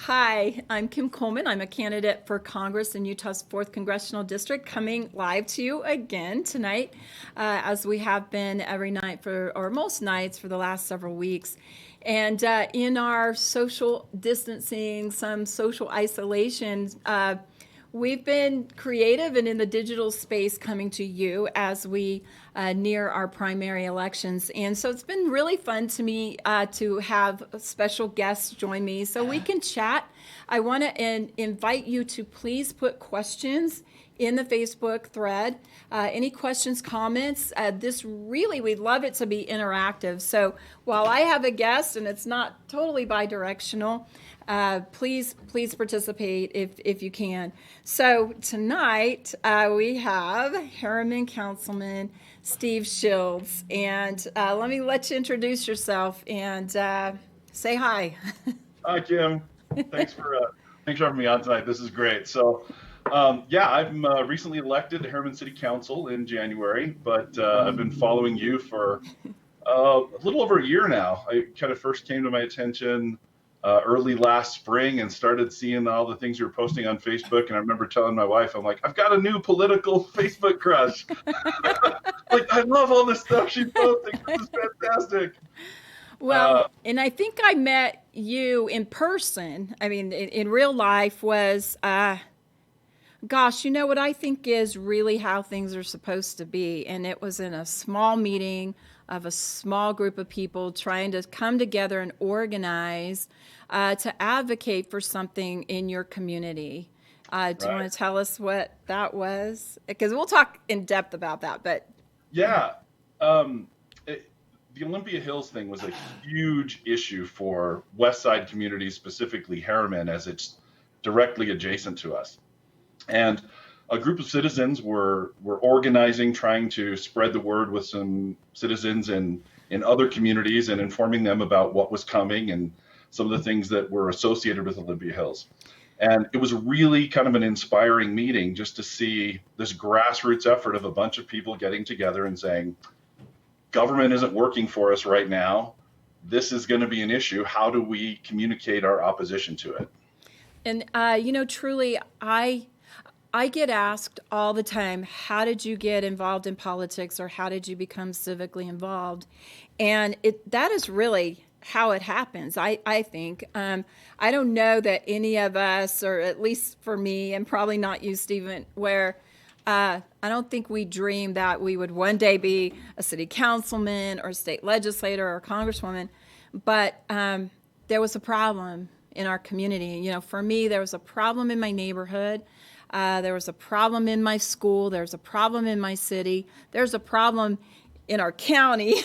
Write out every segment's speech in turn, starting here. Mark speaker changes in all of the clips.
Speaker 1: Hi, I'm Kim Coleman. I'm a candidate for Congress in Utah's 4th Congressional District, coming live to you again tonight, as we have been every night or most nights for the last several weeks. And in our social distancing, some social isolation, we've been creative and in the digital space coming to you as we near our primary elections. And so it's been really fun to me to have special guests join me so we can chat. I want to invite you to please put questions in the Facebook thread. Any questions, comments? We'd love it to be interactive. So while I have a guest and it's not totally bi-directional, please participate if you can. So tonight we have Herriman Councilman Steve Shields, and let you introduce yourself and say hi.
Speaker 2: Hi, Kim. Thanks for thanks for having me on tonight. This is great. I'm recently elected to Herriman City Council in January, but I've been following you for a little over a year now. I kind of first came to my attention early last spring and started seeing all the things you were posting on Facebook. And I remember telling my wife, I'm like, I've got a new political Facebook crush. Like, I love all this stuff she's posting. This is fantastic.
Speaker 1: Well, and I think I met you in person. I mean, in real life was, gosh, you know what I think is really how things are supposed to be. And it was in a small meeting of a small group of people trying to come together and organize to advocate for something in your community. Do you
Speaker 2: Right.
Speaker 1: want to tell us what that was? Because we'll talk in depth about that, but
Speaker 2: Yeah. Um, the Olympia Hills thing was a huge issue for West Side communities, specifically Herriman, as it's directly adjacent to us. And a group of citizens were organizing, trying to spread the word with some citizens in other communities and informing them about what was coming and some of the things that were associated with Olympia Hills. And it was really kind of an inspiring meeting just to see this grassroots effort of a bunch of people getting together and saying, government isn't working for us right now. This is going to be an issue. How do we communicate our opposition to it?
Speaker 1: and truly, I get asked all the time, how did you get involved in politics or how did you become civically involved? And that is really how it happens, I think. I don't know that any of us, or at least for me, and probably not you, Stephen, where I don't think we dreamed that we would one day be a city councilman or a state legislator or a congresswoman. But there was a problem in our community. You know, for me, there was a problem in my neighborhood. There was a problem in my school. There's a problem in my city. There's a problem in our county.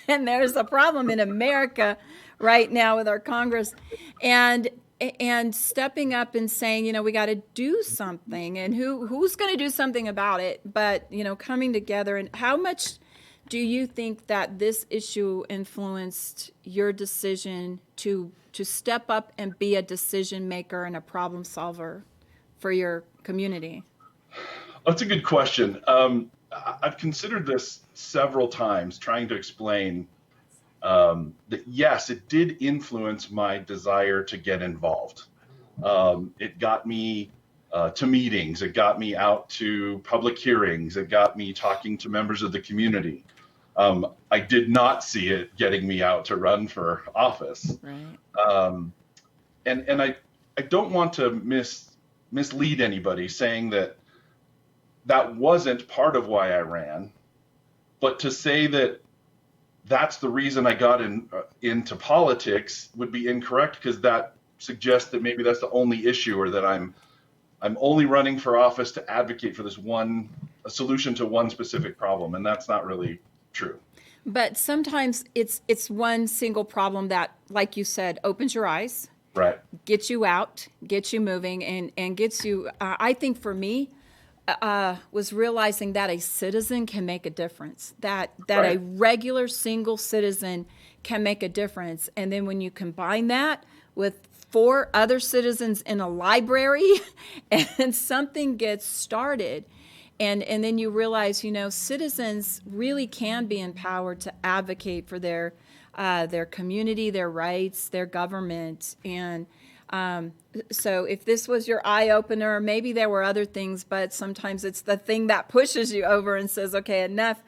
Speaker 1: And there's a problem in America right now with our Congress. And stepping up and saying, we got to do something. And who's going to do something about it? But, coming together. And how much do you think that this issue influenced your decision to step up and be a decision maker and a problem solver for your community?
Speaker 2: That's a good question. I've considered this several times, trying to explain that yes, it did influence my desire to get involved. It got me to meetings, it got me out to public hearings, it got me talking to members of the community. I did not see it getting me out to run for office.
Speaker 1: Right.
Speaker 2: Um, and I don't want to mislead anybody saying that that wasn't part of why I ran, but to say that that's the reason I got into politics would be incorrect, because that suggests that maybe that's the only issue, or that I'm only running for office to advocate for a solution to one specific problem, and that's not really true.
Speaker 1: But sometimes it's one single problem that, like you said, opens your eyes,
Speaker 2: Right.
Speaker 1: gets you out, gets you moving, and gets you. I think for me, was realizing that a citizen can make a difference. That a
Speaker 2: Right.
Speaker 1: regular single citizen can make a difference, and then when you combine that with four other citizens in a library, and something gets started. And then you realize, citizens really can be empowered to advocate for their community, their rights, their government, and So if this was your eye opener, maybe there were other things, but sometimes it's the thing that pushes you over and says, okay, enough.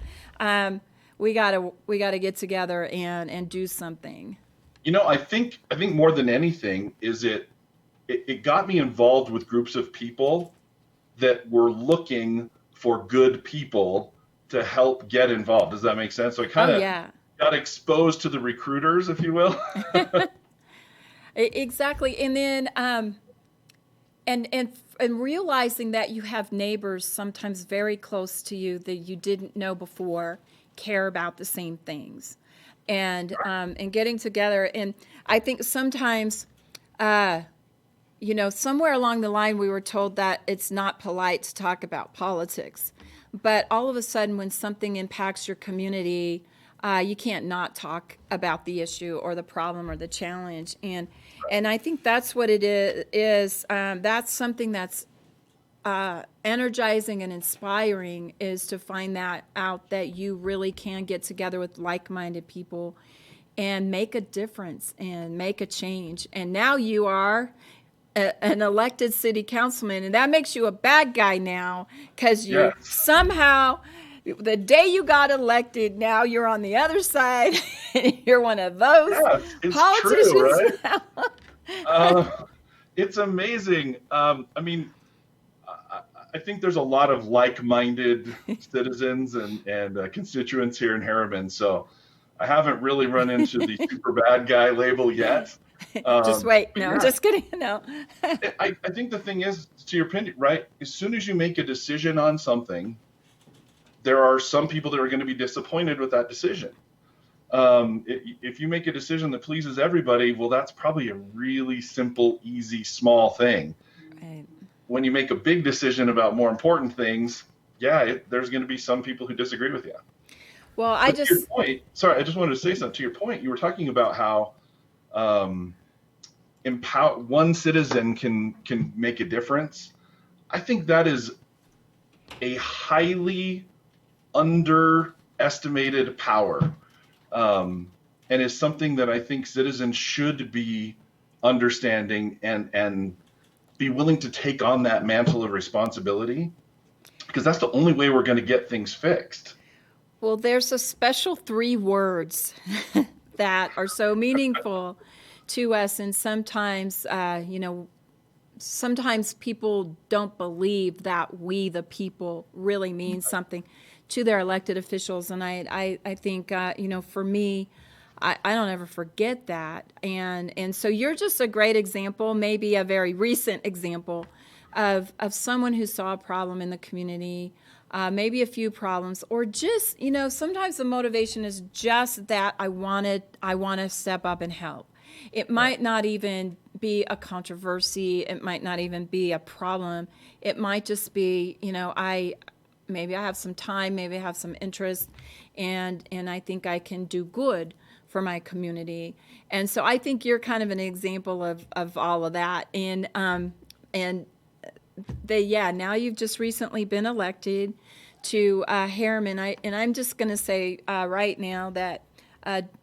Speaker 1: We gotta get together and do something.
Speaker 2: I think more than anything is it got me involved with groups of people that were looking for good people to help get involved. Does that make sense? So I
Speaker 1: Oh
Speaker 2: kind of
Speaker 1: yeah.
Speaker 2: got exposed to the recruiters, if you will.
Speaker 1: Exactly. And then and realizing that you have neighbors sometimes very close to you that you didn't know before care about the same things, and getting together. And I think sometimes, somewhere along the line we were told that it's not polite to talk about politics, but all of a sudden when something impacts your community, you can't not talk about the issue or the problem or the challenge. And I think that's what it is. That's something that's energizing and inspiring, is to find that out, that you really can get together with like-minded people and make a difference and make a change. And now you are an elected city councilman, and that makes you a bad guy now, because you
Speaker 2: Yes.
Speaker 1: somehow, the day you got elected, now you're on the other side. And you're one of those
Speaker 2: Yes, it's true,
Speaker 1: politicians
Speaker 2: right?
Speaker 1: now.
Speaker 2: Uh, it's amazing. I mean, I, I think there's a lot of like-minded citizens and constituents here in Harriman, so I haven't really run into the super bad guy label yet.
Speaker 1: Just wait.
Speaker 2: But
Speaker 1: No,
Speaker 2: yeah,
Speaker 1: just kidding. No.
Speaker 2: I think the thing is, to your opinion, right? As soon as you make a decision on something, there are some people that are going to be disappointed with that decision. If you make a decision that pleases everybody, well, that's probably a really simple, easy, small thing.
Speaker 1: Right.
Speaker 2: When you make a big decision about more important things, yeah, there's going to be some people who disagree with you.
Speaker 1: Well,
Speaker 2: But to your point, sorry, I just wanted to say something. To your point, you were talking about how um, one citizen can make a difference. I think that is a highly underestimated power, and is something that I think citizens should be understanding and be willing to take on that mantle of responsibility, because that's the only way we're going to get things fixed.
Speaker 1: well, there's a special three words that are so meaningful to us, and sometimes, sometimes people don't believe that we, the people, really mean something to their elected officials. And I think, for me, I don't ever forget that. And so you're just a great example, maybe a very recent example of someone who saw a problem in the community, maybe a few problems, or just, sometimes the motivation is just that I want to step up and help. It might not even be a controversy. It might not even be a problem. It might just be, maybe I have some time, maybe I have some interest, and I think I can do good for my community. And so I think you're kind of an example of all of that. And now you've just recently been elected to Herriman. I'm just going to say right now that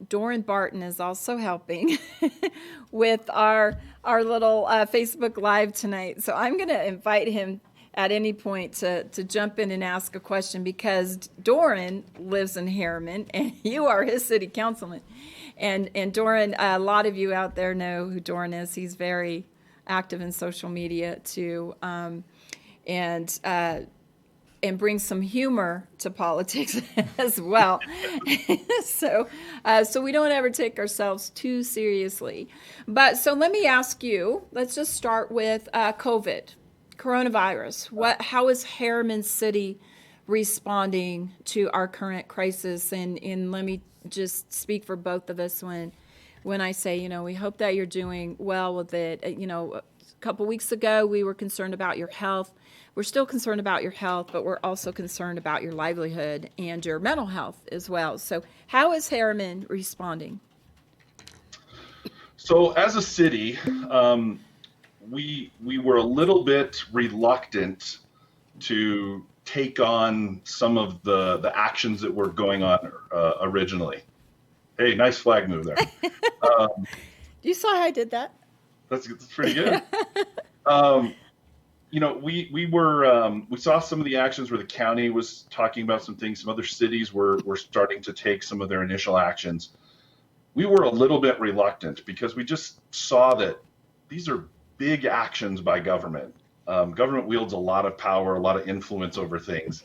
Speaker 1: Doran Barton is also helping with our little Facebook Live tonight. So I'm going to invite him at any point to jump in and ask a question, because Doran lives in Herriman and you are his city councilman. And Doran, a lot of you out there know who Doran is. He's very active in social media too, and bring some humor to politics as well. So we don't ever take ourselves too seriously. But so let me ask you, let's just start with coronavirus. How is Herriman City responding to our current crisis? And let me just speak for both of us when I say, we hope that you're doing well with it. A couple weeks ago, we were concerned about your health. We're still concerned about your health, but we're also concerned about your livelihood and your mental health as well. So how is Herriman responding?
Speaker 2: So as a city, we were a little bit reluctant to take on some of the actions that were going on originally. Hey, nice flag move there. Um,
Speaker 1: You saw how I did that?
Speaker 2: That's pretty good. Um, we saw some of the actions where the county was talking about some things. Some other cities were starting to take some of their initial actions. We were a little bit reluctant because we just saw that these are big actions by government. Government wields a lot of power, a lot of influence over things.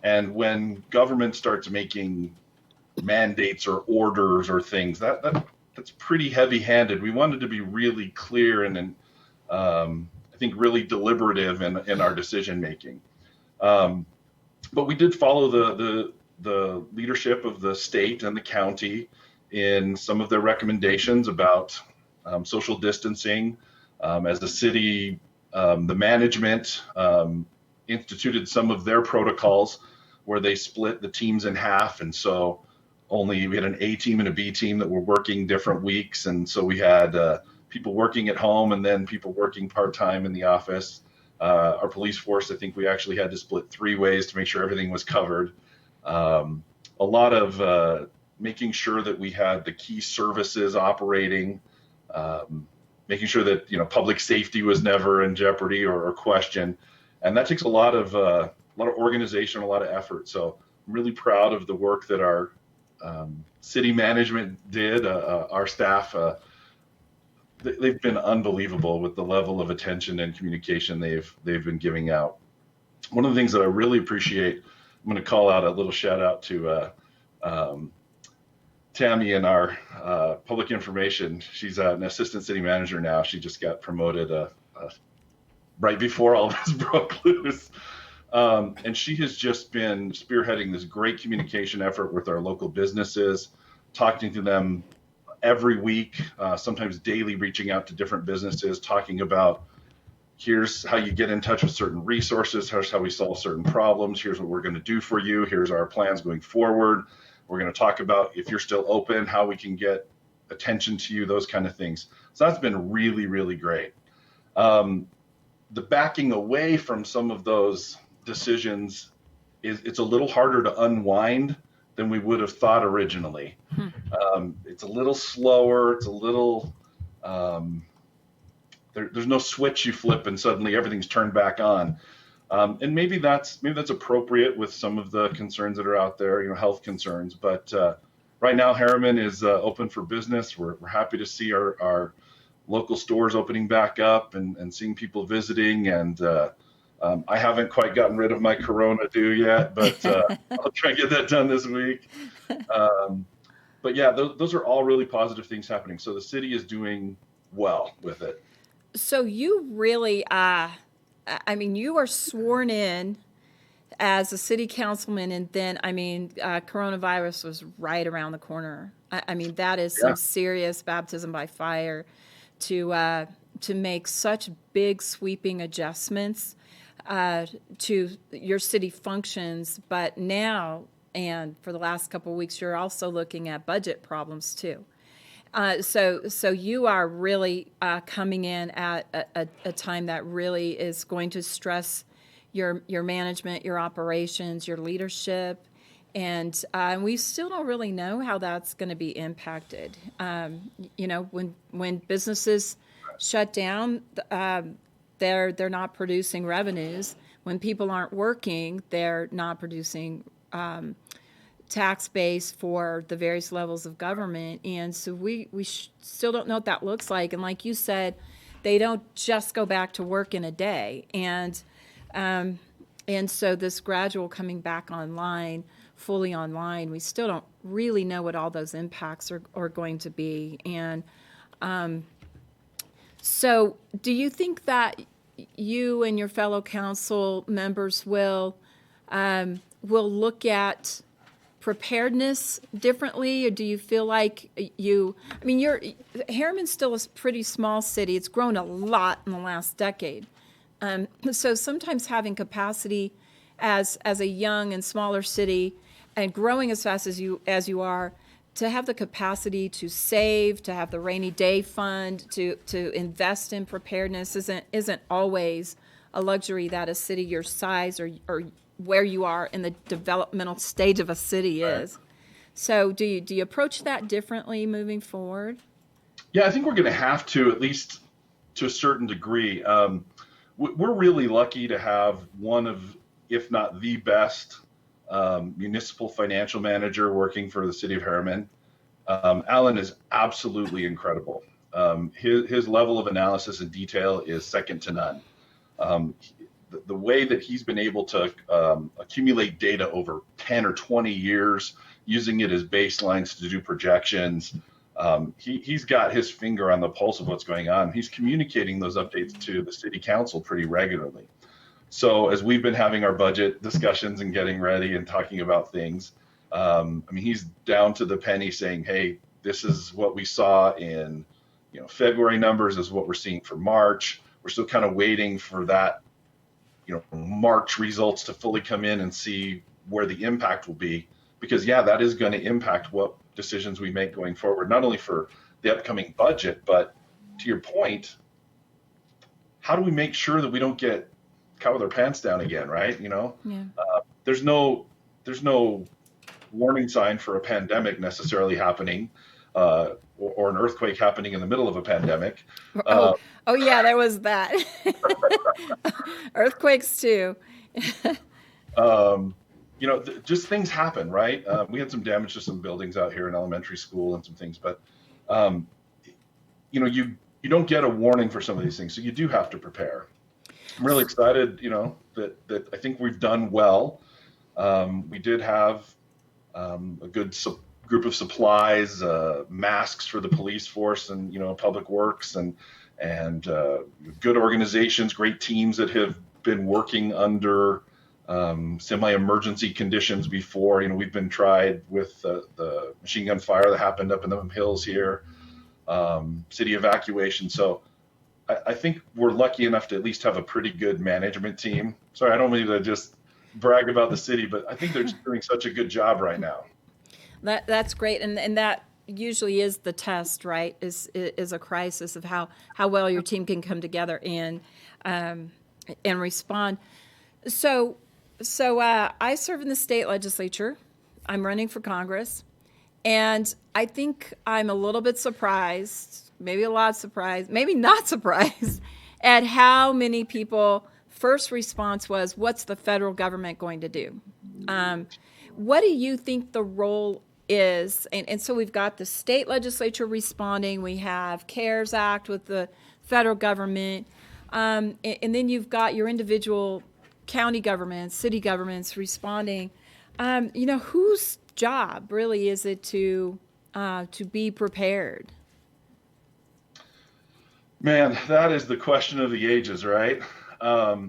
Speaker 2: And when government starts making mandates or orders or things, that's pretty heavy-handed. We wanted to be really clear and I think really deliberative in our decision making. Um, but we did follow the leadership of the state and the county in some of their recommendations about social distancing. As a city, the management instituted some of their protocols where they split the teams in half, and so we had an A team and a B team that were working different weeks, and so we had people working at home and then people working part-time in the office. Our police force, I think we actually had to split 3 ways to make sure everything was covered. A lot of making sure that we had the key services operating, making sure that public safety was never in jeopardy or questioned, and that takes a lot of organization, a lot of effort. So I'm really proud of the work that our city management did. Our staff, they've been unbelievable with the level of attention and communication they've been giving out. One of the things that I really appreciate, I'm going to call out a little shout out to Tammy in our public information. She's an assistant city manager now. She just got promoted right before all this broke loose. And she has just been spearheading this great communication effort with our local businesses, talking to them every week, sometimes daily, reaching out to different businesses, talking about here's how you get in touch with certain resources, here's how we solve certain problems, here's what we're going to do for you, here's our plans going forward. We're going to talk about if you're still open, how we can get attention to you, those kind of things. So that's been really, really great. The backing away from some of those decisions it's a little harder to unwind than we would have thought originally. It's a little slower. It's a little there's no switch you flip and suddenly everything's turned back on. And maybe that's appropriate with some of the concerns that are out there, health concerns. But right now, Herriman is open for business. We're happy to see our local stores opening back up and seeing people visiting. And I haven't quite gotten rid of my Corona due yet, but I'll try and get that done this week. But yeah, those are all really positive things happening. So the city is doing well with it.
Speaker 1: So you really, you are sworn in as a city councilman, and then, coronavirus was right around the corner. That is some serious baptism by fire to make such big sweeping adjustments to your city functions. But now, and for the last couple of weeks, you're also looking at budget problems too. So you are really coming in at a time that really is going to stress your management, your operations, your leadership, and we still don't really know how that's going to be impacted. When businesses shut down, they're not producing revenues. When people aren't working, they're not producing tax base for the various levels of government. And so we still don't know what that looks like. And like you said, they don't just go back to work in a day. And so this gradual coming back online, fully online, we still don't really know what all those impacts are going to be. And so do you think that you and your fellow council members will look at preparedness differently, or do you feel like Herriman's still a pretty small city. It's grown a lot in the last decade. So sometimes having capacity as a young and smaller city and growing as fast as you are, to have the capacity to save, to have the rainy day fund, to invest in preparedness isn't always a luxury that a city your size or where you are in the developmental stage of a city is. So do you approach that differently moving forward?
Speaker 2: Yeah, I think we're going to have to, at least to a certain degree. We're really lucky to have one of, if not the best, municipal financial manager working for the city of Herriman. Alan is absolutely incredible. His level of analysis and detail is second to none. Um, the way that he's been able to accumulate data over 10 or 20 years, using it as baselines to do projections, he's got his finger on the pulse of what's going on. He's communicating those updates to the city council pretty regularly. So as we've been having our budget discussions and getting ready and talking about things, I mean, he's down to the penny saying, hey, this is what we saw in, February numbers, is what we're seeing for March. We're still kind of waiting for that, March results to fully come in and see where the impact will be. Because, yeah, that is going to impact what decisions we make going forward, not only for the upcoming budget, but to your point, how do we make sure that we don't get caught with our pants down again, right?
Speaker 1: Yeah.
Speaker 2: There's no warning sign for a pandemic necessarily happening, or an earthquake happening in the middle of a pandemic.
Speaker 1: Oh yeah, there was that. Earthquakes too.
Speaker 2: Just things happen, right? We had some damage to some buildings out here in elementary school and some things, but you don't get a warning for some of these things, so you do have to prepare. I'm really excited, that I think we've done well. We did have a good group of supplies, masks for the police force and, public works, and good organizations, great teams that have been working under semi-emergency conditions before. We've been tried with the machine gun fire that happened up in the hills here, city evacuation. So I think we're lucky enough to at least have a pretty good management team. Sorry, I don't mean to just brag about the city, but I think they're just doing such a good job right now.
Speaker 1: That's great, and that usually is the test, right? Is a crisis of how well your team can come together and respond. So I serve in the state legislature. I'm running for Congress, and I think I'm a little bit surprised, maybe a lot surprised, maybe not surprised, at how many people first response was, "What's the federal government going to do?" What do you think the role is? And so we've got the state legislature responding. We have CARES Act with the federal government. And then you've got your individual county governments, city governments responding. Whose job really is it to be prepared?
Speaker 2: Man, that is the question of the ages, right? I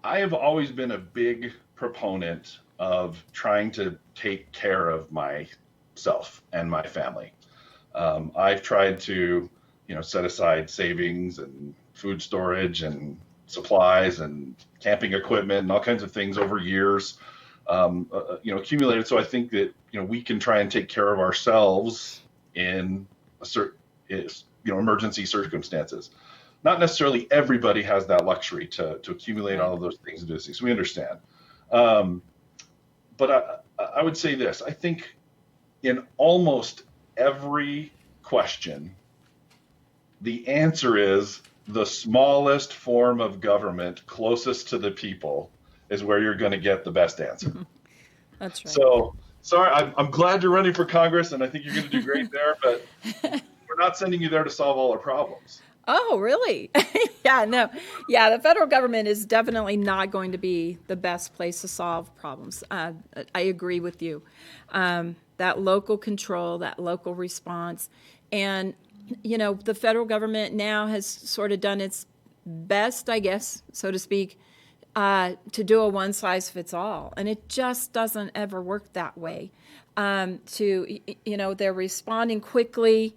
Speaker 2: have always been a big proponent of trying to take care of myself and my family. I've tried to, set aside savings and food storage and supplies and camping equipment and all kinds of things over years, accumulated. So I think that, we can try and take care of ourselves in a certain, emergency circumstances. Not necessarily everybody has that luxury to accumulate all of those things and do things. So we understand. But I would say this. I think in almost every question, the answer is the smallest form of government closest to the people is where you're going to get the best answer.
Speaker 1: That's right.
Speaker 2: So, sorry, I'm glad you're running for Congress, and I think you're going to do great there, but we're not sending you there to solve all our problems.
Speaker 1: Oh, really? Yeah, no. Yeah, the federal government is definitely not going to be the best place to solve problems. I agree with you. That local control, that local response. And, the federal government now has sort of done its best, I guess, so to speak, to do a one-size-fits-all. And it just doesn't ever work that way. They're responding quickly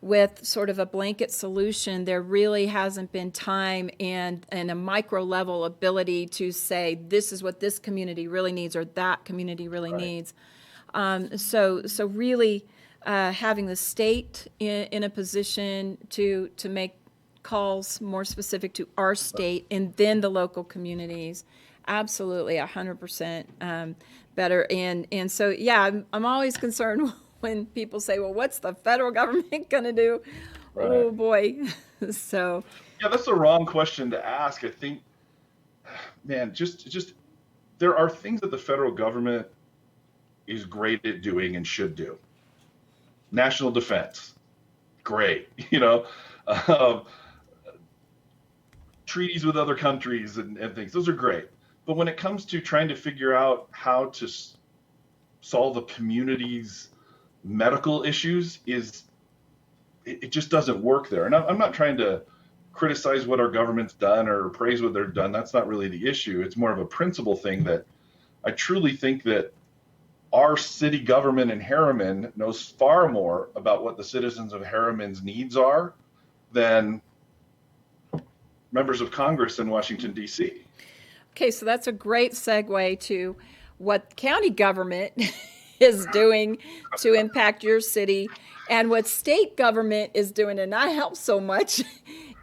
Speaker 1: with sort of a blanket solution. There really hasn't been time and a micro level ability to say, this is what this community really needs or that community really needs. So really having the state in a position to make calls more specific to our state and then the local communities, absolutely 100% better. And so, yeah, I'm always concerned when people say, well, what's the federal government going to do?
Speaker 2: Right.
Speaker 1: Oh boy. So,
Speaker 2: Yeah, that's the wrong question to ask. I think, man, just there are things that the federal government is great at doing and should do. National defense, great. Um, treaties with other countries and things, those are great. But when it comes to trying to figure out how to solve a community's medical issues, it just doesn't work there. And I'm not trying to criticize what our government's done or praise what they've done. That's not really the issue. It's more of a principle thing that I truly think that our city government in Herriman knows far more about what the citizens of Herriman's needs are than members of Congress in Washington, D.C.
Speaker 1: okay, so that's a great segue to what county government is doing to impact your city and what state government is doing to not help so much.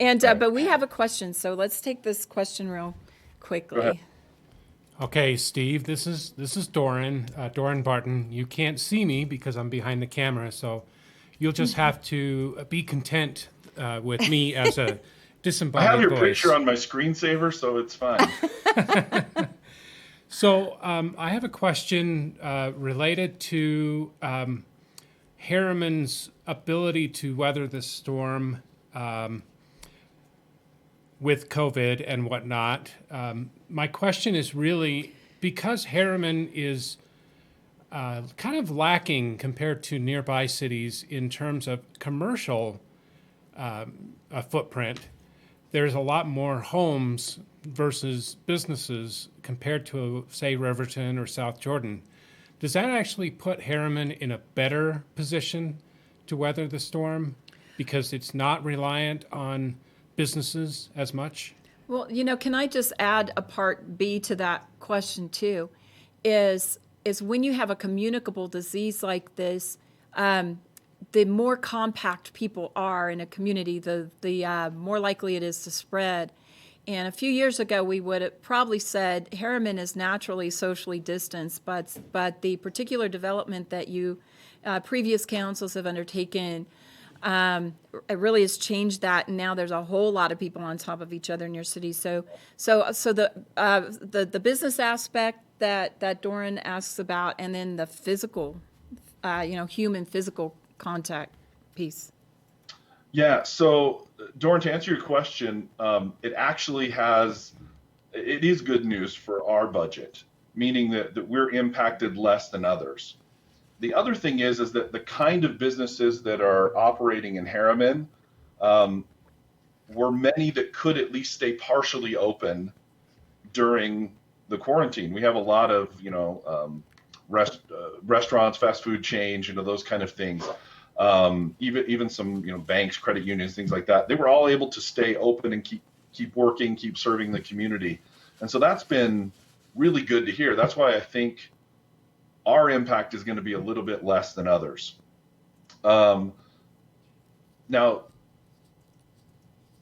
Speaker 1: And
Speaker 2: Right.
Speaker 1: but we have a question, so let's take this question real
Speaker 2: Go ahead.
Speaker 1: quickly.
Speaker 3: Okay, Steve, this is Doran, Doran Barton. You can't see me because I'm behind the camera, so you'll just have to be content with me as a
Speaker 2: I have
Speaker 3: disembodied
Speaker 2: your
Speaker 3: voice.
Speaker 2: picture on my screensaver, so it's fine.
Speaker 3: So I have a question related to Harriman's ability to weather the storm with COVID and whatnot. My question is really because Herriman is kind of lacking compared to nearby cities in terms of commercial footprint. There's a lot more homes versus businesses compared to, say, Riverton or South Jordan. Does that actually put Herriman in a better position to weather the storm because it's not reliant on businesses as much?
Speaker 1: Well, can I just add a part B to that question too? Is when you have a communicable disease like this, the more compact people are in a community, the more likely it is to spread. And a few years ago, we would have probably said Herriman is naturally socially distanced, but the particular development that previous councils have undertaken, it really has changed that. And now there's a whole lot of people on top of each other in your city. So the business aspect that Doran asks about, and then the physical, human physical contact piece.
Speaker 2: Yeah, so Doran, to answer your question, it is good news for our budget, meaning that we're impacted less than others. The other thing is that the kind of businesses that are operating in Herriman were many that could at least stay partially open during the quarantine. We have a lot of, restaurants, fast food chains, those kind of things. Even some, banks, credit unions, things like that. They were all able to stay open and keep working, keep serving the community. And so that's been really good to hear. That's why I think our impact is going to be a little bit less than others. Now,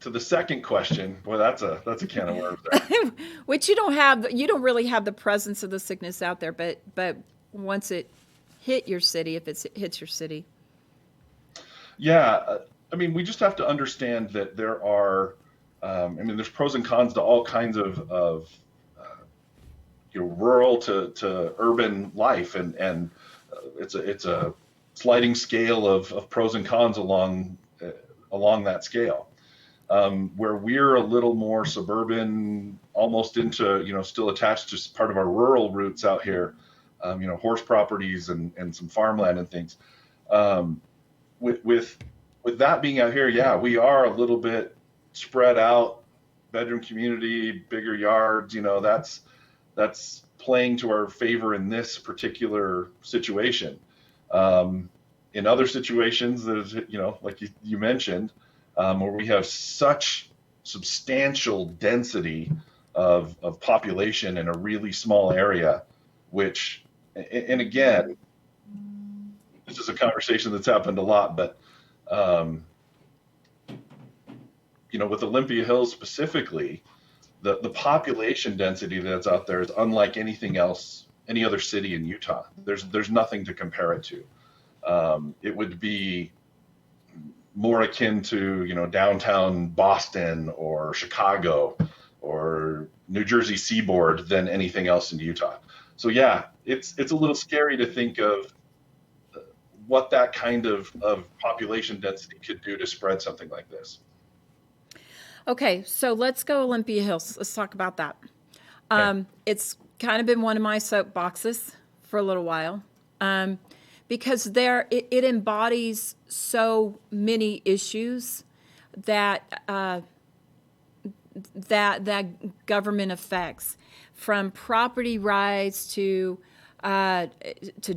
Speaker 2: to the second question, boy, that's a can of worms there.
Speaker 1: Which you don't really have the presence of the sickness out there, but once it hit your city, if it hits your city.
Speaker 2: Yeah, we just have to understand that there are, there's pros and cons to all kinds of rural to urban life, and it's a sliding scale of pros and cons along that scale. Where we're a little more suburban, almost into still attached to part of our rural roots out here, horse properties and some farmland and things. With that being out here, yeah, we are a little bit spread out, bedroom community, bigger yards. That's playing to our favor in this particular situation. In other situations, there's like you mentioned, where we have such substantial density of population in a really small area, which, and again, this is a conversation that's happened a lot, but with Olympia Hills specifically, the population density that's out there is unlike anything else, any other city in Utah. There's nothing to compare it to. It would be more akin to, downtown Boston or Chicago or New Jersey seaboard than anything else in Utah. So yeah, it's a little scary to think of what that kind of population density could do to spread something like this.
Speaker 1: Okay, so let's go Olympia Hills. Let's talk about that.
Speaker 2: Okay.
Speaker 1: It's kind of been one of my soapboxes for a little while, because it embodies so many issues that that government affects, from property rights to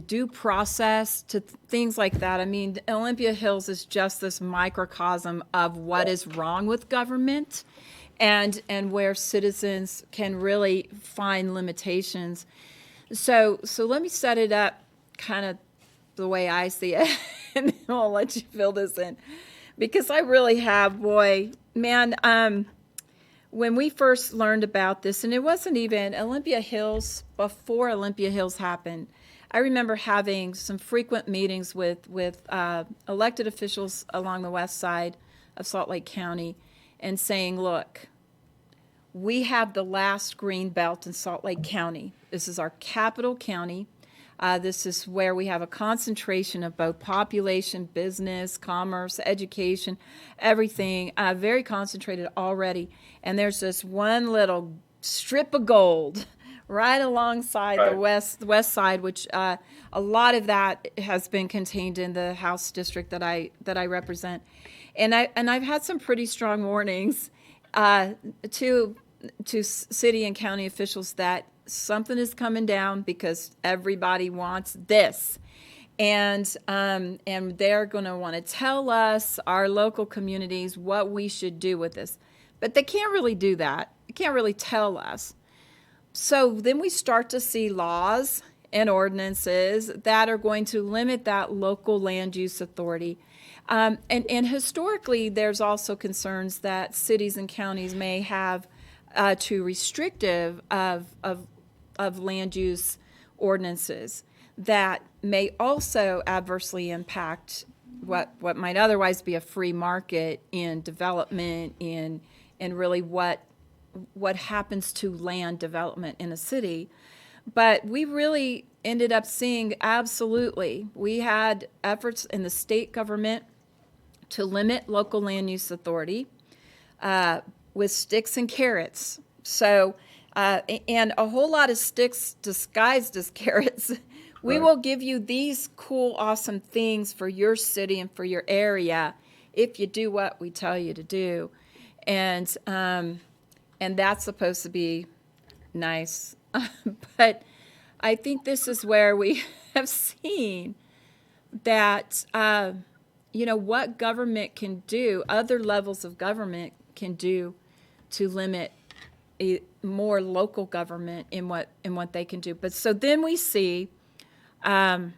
Speaker 1: due process to things like that. I mean, Olympia Hills is just this microcosm of what is wrong with government, and where citizens can really find limitations. So let me set it up kind of the way I see it, and then I'll let you fill this in, because I really have, boy, man. When we first learned about this, and it wasn't even Olympia Hills, before Olympia Hills happened, I remember having some frequent meetings with elected officials along the west side of Salt Lake County and saying, look, we have the last green belt in Salt Lake County. This is our capital county. This is where we have a concentration of both population, business, commerce, education, everything, very concentrated already. And there's this one little strip of gold right alongside
Speaker 2: Right.
Speaker 1: the west side, which a lot of that has been contained in the House district that I represent. And I've had some pretty strong warnings to city and county officials that something is coming down because everybody wants this, and they're going to want to tell us, our local communities, what we should do with this, but they can't really do that. They can't really tell us. So then we start to see laws and ordinances that are going to limit that local land use authority. And historically, there's also concerns that cities and counties may have too restrictive of land use ordinances that may also adversely impact what might otherwise be a free market in development, in really what happens to land development in a city. But we really ended up seeing, absolutely, we had efforts in the state government to limit local land use authority with sticks and carrots. So, and a whole lot of sticks disguised as carrots. We
Speaker 2: Right.
Speaker 1: will give you these cool, awesome things for your city and for your area if you do what we tell you to do. And that's supposed to be nice. But I think this is where we have seen that, what government can do, other levels of government can do to limit more local government in what they can do. But so then we see a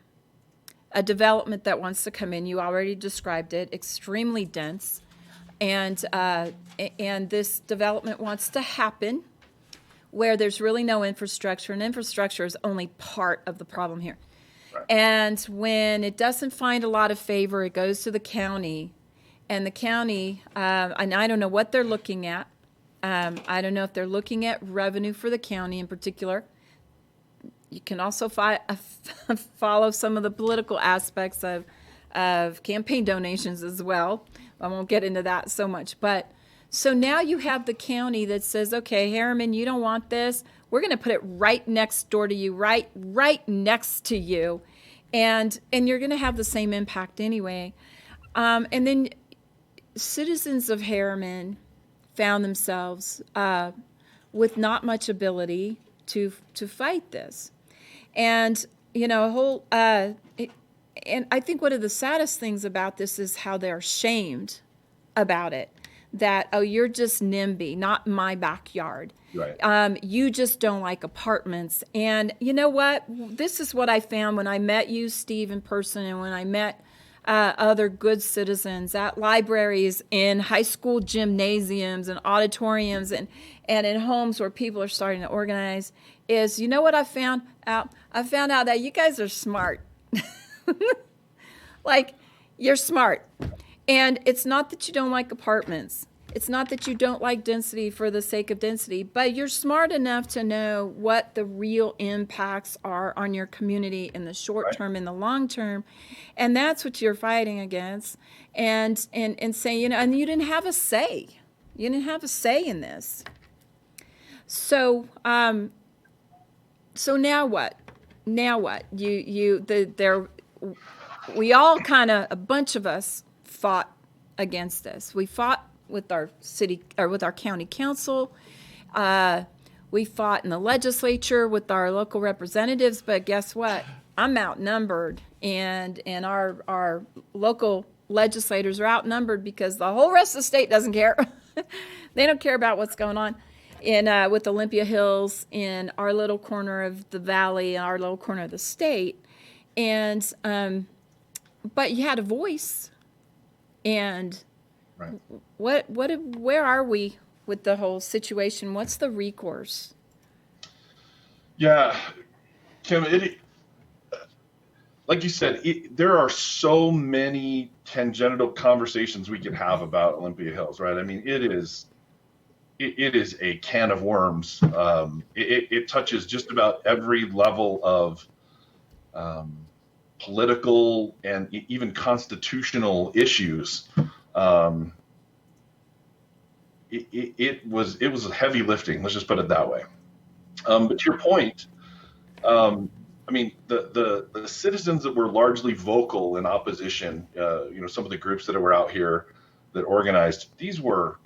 Speaker 1: development that wants to come in. You already described it, extremely dense, and this development wants to happen where there's really no infrastructure, and infrastructure is only part of the problem here.
Speaker 2: Right.
Speaker 1: And when it doesn't find a lot of favor, it goes to the county, and the county, and I don't know what they're looking at. I don't know if they're looking at revenue for the county in particular. You can also follow some of the political aspects of campaign donations as well. I won't get into that so much. But so now you have the county that says, okay, Herriman, you don't want this. We're going to put it right next door to you, right next to you. And you're going to have the same impact anyway. And then citizens of Herriman found themselves with not much ability to fight this. And, and I think one of the saddest things about this is how they're shamed about it. That, oh, you're just NIMBY, not my backyard.
Speaker 2: Right.
Speaker 1: You just don't like apartments. And you know what? This is what I found when I met you, Steve, in person, and when I met other good citizens at libraries, in high school gymnasiums and auditoriums, and in homes where people are starting to organize, is, you know what I found out? I found out that you guys are smart. Like, you're smart. And it's not that you don't like apartments. It's not that you don't like density for the sake of density, but you're smart enough to know what the real impacts are on your community in the short
Speaker 2: Right.
Speaker 1: term, in the long term. And that's what you're fighting against. And saying, you know, and you didn't have a say. You didn't have a say in this. So, so now what? Now what? We all kind of, a bunch of us fought against this. We fought with our city or with our county council. We fought in the legislature with our local representatives, but guess what? I'm outnumbered, and our local legislators are outnumbered because the whole rest of the state doesn't care. They don't care about what's going on in with Olympia Hills in our little corner of the valley, our little corner of the state, and but you had a voice. And
Speaker 2: Right.
Speaker 1: where are we with the whole situation? What's the recourse?
Speaker 2: Yeah, Kim, like you said, there are so many tangential conversations we could have about Olympia Hills, right? I mean, it is a can of worms. It touches just about every level of political and even constitutional issues. It was heavy lifting. Let's just put it that way. But to your point, I mean, the citizens that were largely vocal in opposition, some of the groups that were out here that organized, these were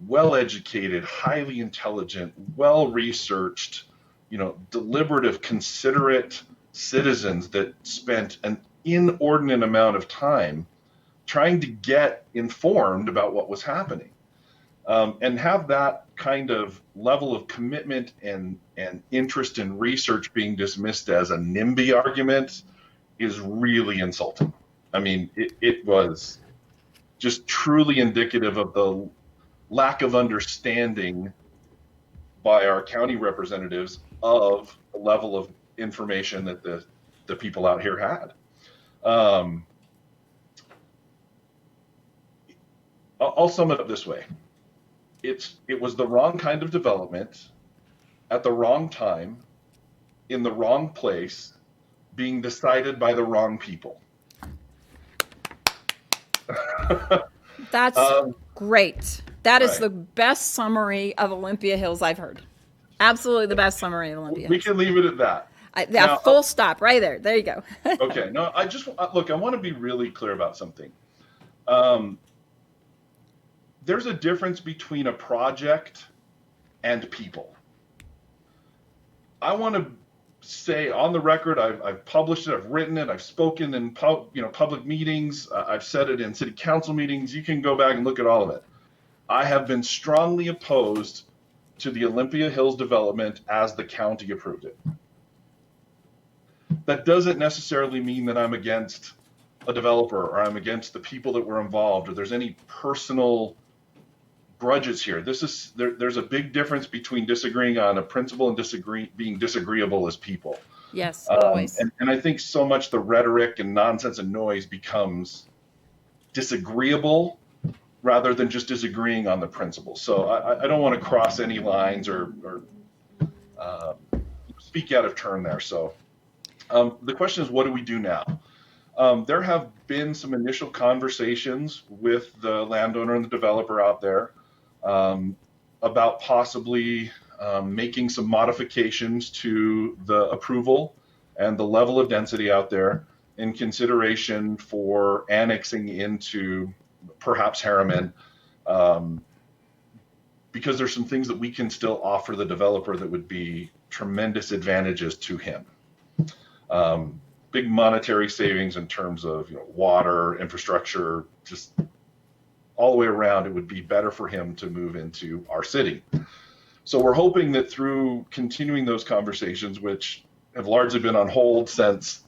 Speaker 2: well-educated, highly intelligent, well-researched, deliberative, considerate citizens that spent an inordinate amount of time trying to get informed about what was happening. And have that kind of level of commitment and interest in research being dismissed as a NIMBY argument is really insulting. I mean, it was just truly indicative of the lack of understanding by our county representatives of the level of information that the people out here had. I'll sum it up this way. It was the wrong kind of development at the wrong time, in the wrong place, being decided by the wrong people.
Speaker 1: That's great. That is
Speaker 2: Right.
Speaker 1: the best summary of Olympia Hills I've heard. Absolutely the best summary of Olympia
Speaker 2: We
Speaker 1: Hills.
Speaker 2: can leave it at that.
Speaker 1: Now, full stop right there. There you go.
Speaker 2: Okay. No, look, I want to be really clear about something. There's a difference between a project and people. I want to say on the record, I've published it, I've written it, I've spoken in public meetings, I've said it in city council meetings. You can go back and look at all of it. I have been strongly opposed to the Olympia Hills development as the county approved it. That doesn't necessarily mean that I'm against a developer or I'm against the people that were involved or there's any personal grudges here. There's a big difference between disagreeing on a principle and being disagreeable as people.
Speaker 1: Yes, always.
Speaker 2: And I think so much the rhetoric and nonsense and noise becomes disagreeable rather than just disagreeing on the principle. So I don't want to cross any lines or speak out of turn there. So the question is, what do we do now? There have been some initial conversations with the landowner and the developer out there about possibly making some modifications to the approval and the level of density out there in consideration for annexing into perhaps Herriman, because there's some things that we can still offer the developer that would be tremendous advantages to him. Big monetary savings in terms of water, infrastructure, just all the way around. It would be better for him to move into our city. So we're hoping that through continuing those conversations, which have largely been on hold since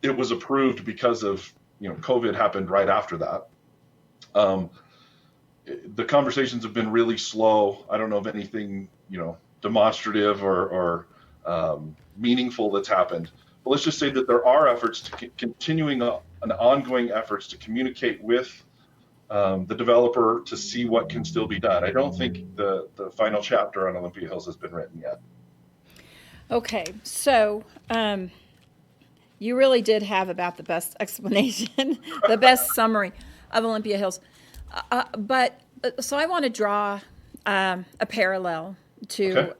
Speaker 2: it was approved because of COVID happened right after that. The conversations have been really slow. I don't know of anything demonstrative or meaningful that's happened. But let's just say that there are efforts to continuing an ongoing efforts to communicate with the developer to see what can still be done. I don't think the final chapter on Olympia Hills has been written yet.
Speaker 1: Okay, so you really did have about the best explanation, the best summary of Olympia Hills. So I want to draw a parallel to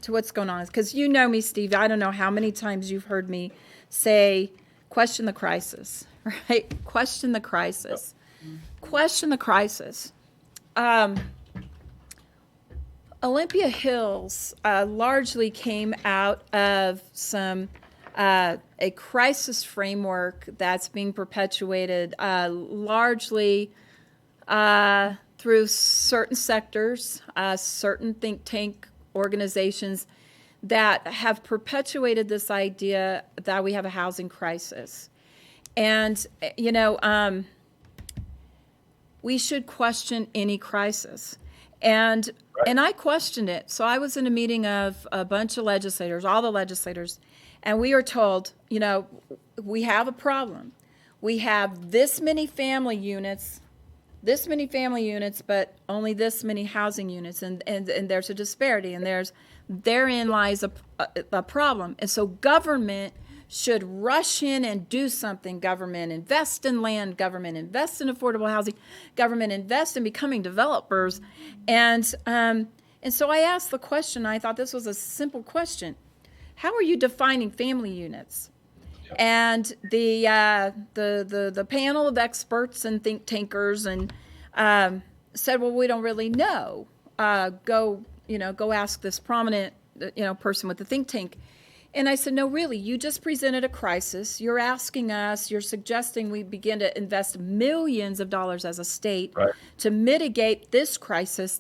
Speaker 1: what's going on, because you know me, Steve. I don't know how many times you've heard me say, "Question the crisis," right? Question the crisis. Question the crisis. Olympia Hills largely came out of a crisis framework that's being perpetuated largely through certain sectors, certain think tank organizations that have perpetuated this idea that we have a housing crisis. And, we should question any crisis. And I questioned it. So I was in a meeting of a bunch of legislators, all the legislators, and we were told, we have a problem. We have this many family units, but only this many housing units, and there's a disparity, and therein lies a problem. And so government should rush in and do something. Government invest in land, government invest in affordable housing, government invest in becoming developers. And so I asked the question, I thought this was a simple question. How are you defining family units? Yep. And the panel of experts and think tankers and said, well, we don't really know. Go ask this prominent person with the think tank. And I said, no, really, you just presented a crisis. You're asking us, you're suggesting we begin to invest millions of dollars as a state to mitigate this crisis,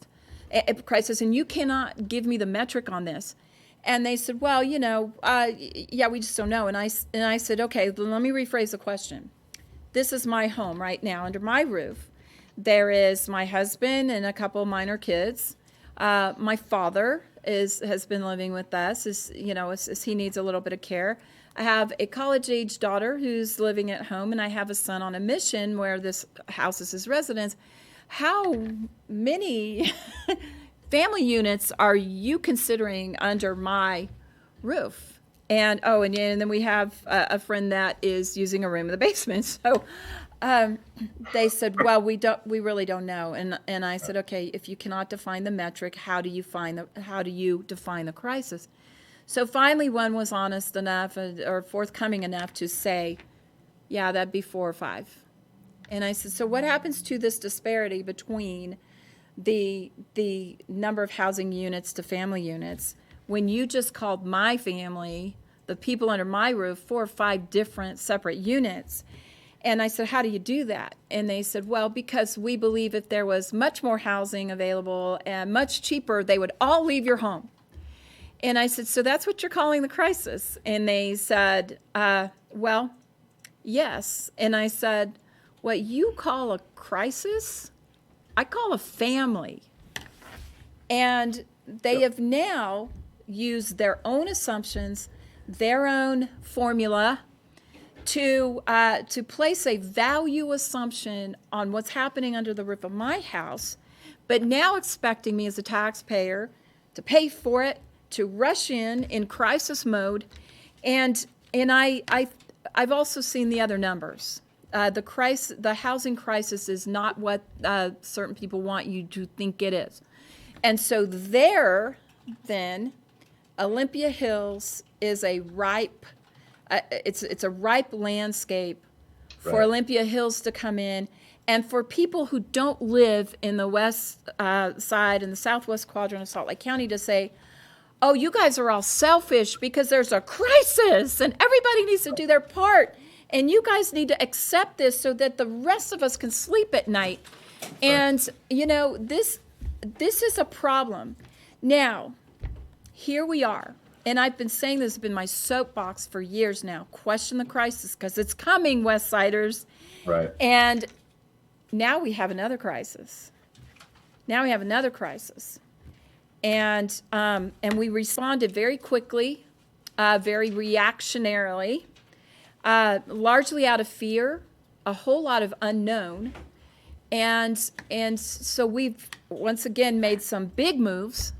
Speaker 1: and you cannot give me the metric on this. And they said, well, yeah, we just don't know. And I said, okay, let me rephrase the question. This is my home right now under my roof. There is my husband and a couple of minor kids. My father has been living with us as he needs a little bit of care. I have a college-age daughter who's living at home, and I have a son on a mission where this house is his residence. How many family units are you considering under my roof? And then we have a friend that is using a room in the basement. So they said, well, we really don't know. And I said, okay, if you cannot define the metric, how do you define the crisis? So finally, one was honest enough or forthcoming enough to say, yeah, that'd be 4 or 5. And I said, so what happens to this disparity between the number of housing units to family units when you just called my family, the people under my roof, 4 or 5 different separate units? And I said, how do you do that? And they said, well, because we believe if there was much more housing available and much cheaper, they would all leave your home. And I said, so that's what you're calling the crisis? And they said, well, yes. And I said, what you call a crisis, I call a family. And they have now used their own assumptions, their own formula, to place a value assumption on what's happening under the roof of my house, but now expecting me as a taxpayer to pay for it, to rush in crisis mode, and I've also seen the other numbers. The housing crisis is not what certain people want you to think it is, and so then Olympia Hills is a ripe. It's a ripe landscape for Olympia Hills to come in, and for people who don't live in the west side and the southwest quadrant of Salt Lake County to say, oh, you guys are all selfish because there's a crisis and everybody needs to do their part, and you guys need to accept this so that the rest of us can sleep at night. And, this is a problem. Now, here we are. And I've been saying this has been my soapbox for years now. Question the crisis because it's coming, West Siders.
Speaker 2: Right.
Speaker 1: And now we have another crisis. And we responded very quickly, very reactionarily, largely out of fear, a whole lot of unknown. And so we've once again made some big moves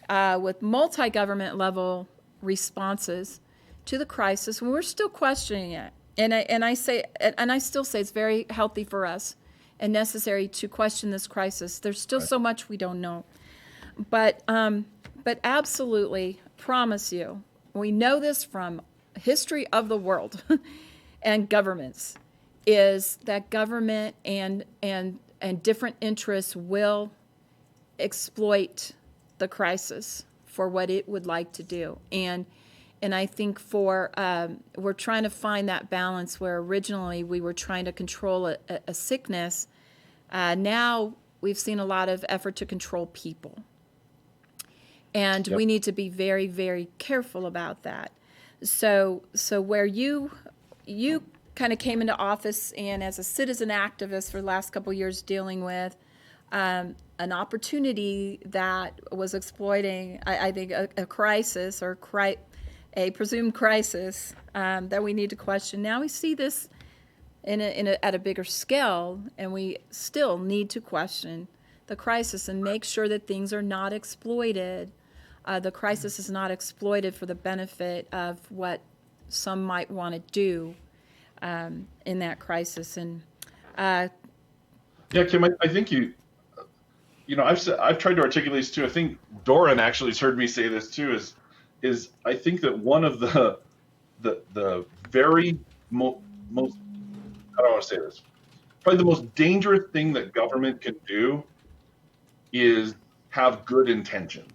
Speaker 1: with multi-government level responses to the crisis, and we're still questioning it. And I still say it's very healthy for us and necessary to question this crisis. There's still so much we don't know, but absolutely promise you, we know this from history of the world and governments, is that government and different interests will exploit the crisis for what it would like to do. And I think we're trying to find that balance where originally we were trying to control a sickness. Now we've seen a lot of effort to control people. And we need to be very, very careful about that. So where you kind of came into office and as a citizen activist for the last couple of years dealing with an opportunity that was exploiting, I think, a crisis or a presumed crisis that we need to question. Now we see this at a bigger scale, and we still need to question the crisis and make sure that things are not exploited. The crisis is not exploited for the benefit of what some might want to do in that crisis. And
Speaker 2: Kim, I think I've tried to articulate this too. I think Doran actually has heard me say this too. Is I think that one of the very most, I don't want to say this, probably the most dangerous thing that government can do is have good intentions.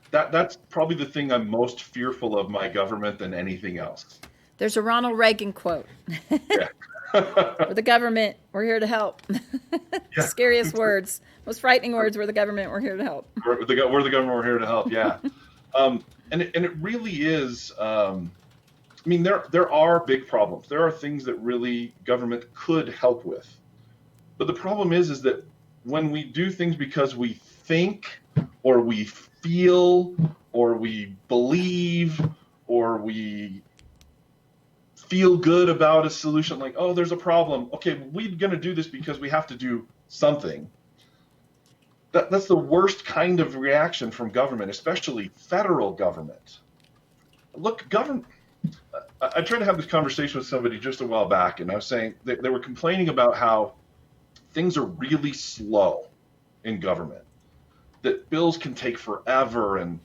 Speaker 2: That's probably the thing I'm most fearful of my government than anything else.
Speaker 1: There's a Ronald Reagan quote.
Speaker 2: Yeah.
Speaker 1: We're the government, we're here to help.
Speaker 2: Yeah.
Speaker 1: Scariest words, most frightening words, we're the government, we're here to help.
Speaker 2: We're the government, we're here to help, yeah. And it really is, I mean, there are big problems. There are things that really government could help with. But the problem is that when we do things because we think or we feel or we believe or we feel good about a solution, like, oh, there's a problem. Okay, we're going to do this because we have to do something. That's the worst kind of reaction from government, especially federal government. Look, government, I tried to have this conversation with somebody just a while back, and I was saying they were complaining about how things are really slow in government, that bills can take forever and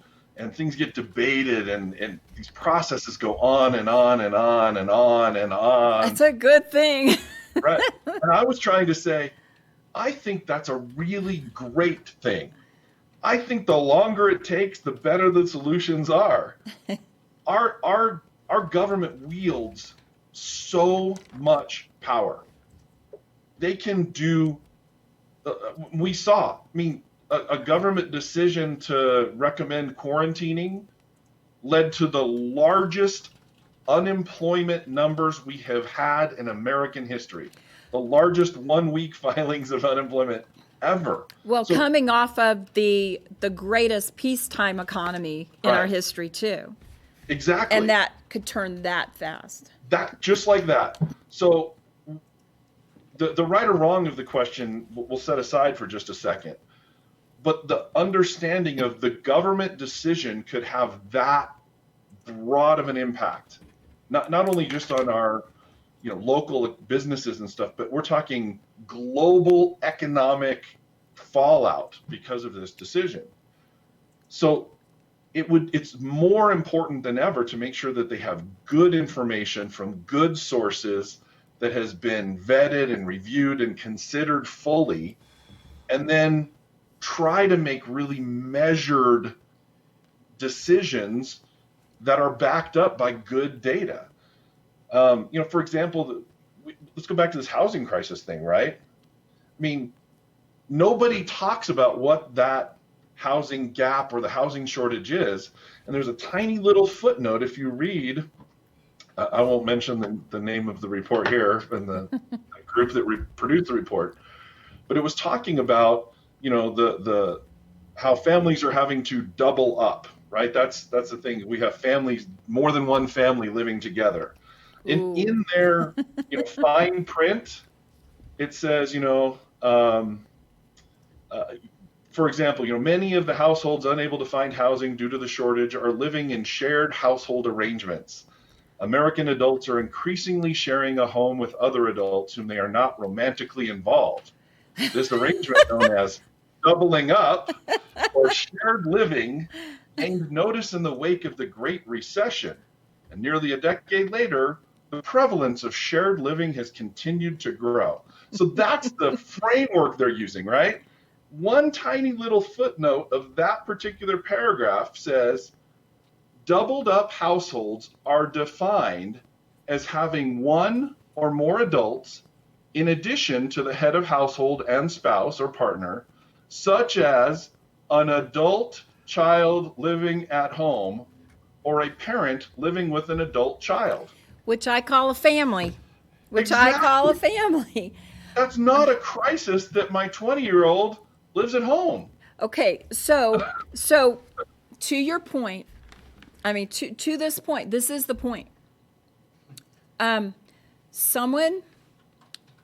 Speaker 2: things get debated and these processes go on and on and on and on and on.
Speaker 1: That's a good thing.
Speaker 2: Right. And I was trying to say, I think that's a really great thing. I think the longer it takes, the better the solutions are. Our government wields so much power. They can do, we saw, I mean, a government decision to recommend quarantining led to the largest unemployment numbers we have had in American history. The largest 1 week filings of unemployment ever.
Speaker 1: Well, so, coming off of the greatest peacetime economy in our history too.
Speaker 2: Exactly.
Speaker 1: And that could turn that fast.
Speaker 2: That just like that. So the right or wrong of the question we'll set aside for just a second. But the understanding of the government decision could have that broad of an impact, not only just on our local businesses and stuff, but we're talking global economic fallout because of this decision. So it's more important than ever to make sure that they have good information from good sources that has been vetted and reviewed and considered fully, and then try to make really measured decisions that are backed up by good data. For example, let's go back to this housing crisis thing, right? I mean, nobody talks about what that housing gap or the housing shortage is. And there's a tiny little footnote if you read, I won't mention the name of the report here and the group that produced the report, but it was talking about the how families are having to double up, right? That's the thing. We have families, more than one family living together. In their fine print, it says, uh, for example, many of the households unable to find housing due to the shortage are living in shared household arrangements. American adults are increasingly sharing a home with other adults whom they are not romantically involved. This arrangement, known as doubling up or shared living, gained notice in the wake of the Great Recession. And nearly a decade later, the prevalence of shared living has continued to grow. So that's the framework they're using, right? One tiny little footnote of that particular paragraph says doubled up households are defined as having one or more adults in addition to the head of household and spouse or partner, such as an adult child living at home or a parent living with an adult child.
Speaker 1: Which I call a family. Which I call a
Speaker 2: Exactly.
Speaker 1: family.
Speaker 2: That's not a crisis that my 20-year-old lives at home.
Speaker 1: Okay, so to your point, I mean to this point, this is the point. Someone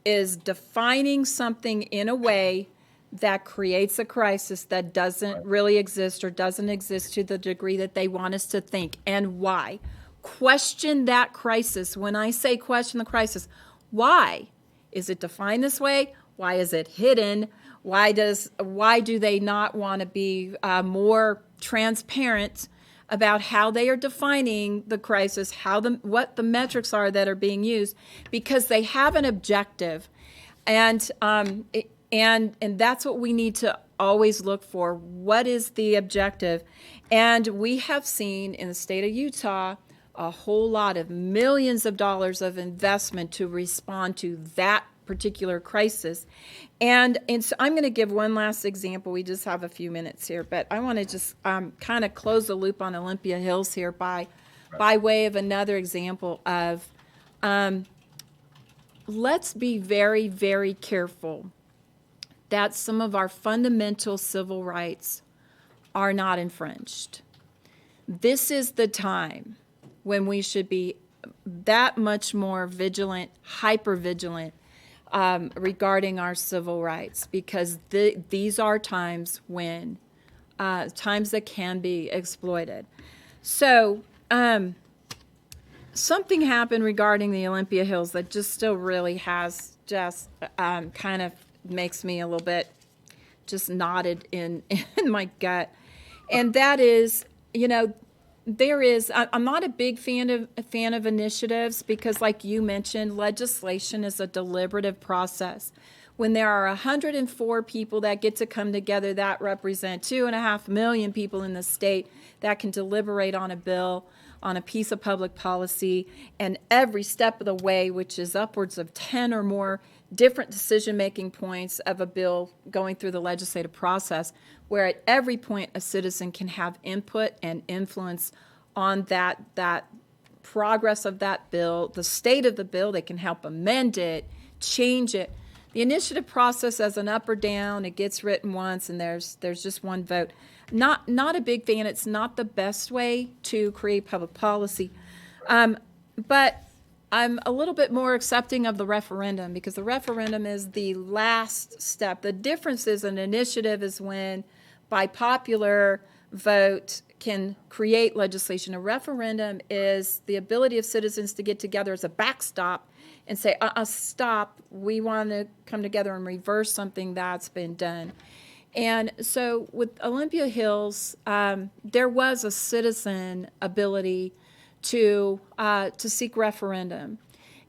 Speaker 1: is defining something in a way that creates a crisis that doesn't really exist or doesn't exist to the degree that they want us to think. And why? Question that crisis. When I say question the crisis, why is it defined this way? Why is it hidden? Why do they not want to be more transparent about how they are defining the crisis, what the metrics are that are being used, because they have an objective, and that's what we need to always look for. What is the objective? And we have seen in the state of Utah a whole lot of millions of dollars of investment to respond to that particular crisis. And so I'm going to give one last example. We just have a few minutes here, but I want to just kind of close the loop on Olympia Hills here by way of another example of let's be very, very careful that some of our fundamental civil rights are not infringed. This is the time when we should be that much more vigilant, hyper vigilant, regarding our civil rights, because these are times when times that can be exploited. So something happened regarding the Olympia Hills that just still really has just kind of makes me a little bit just knotted in my gut, and that is, I'm not a big fan of initiatives because, like you mentioned, legislation is a deliberative process. When there are 104 people that get to come together, that represent 2.5 million people in the state that can deliberate on a bill, on a piece of public policy, and every step of the way, which is upwards of 10 or more different decision-making points of a bill going through the legislative process, where at every point a citizen can have input and influence on that progress of that bill, the state of the bill. They can help amend it, change it. The initiative process, as an up or down, it gets written once and there's just one vote. Not a big fan. It's not the best way to create public policy. But I'm a little bit more accepting of the referendum, because the referendum is the last step. The difference is an initiative is when, by popular vote, can create legislation. A referendum is the ability of citizens to get together as a backstop and say, stop, we want to come together and reverse something that's been done. And so with Olympia Hills, there was a citizen ability to seek referendum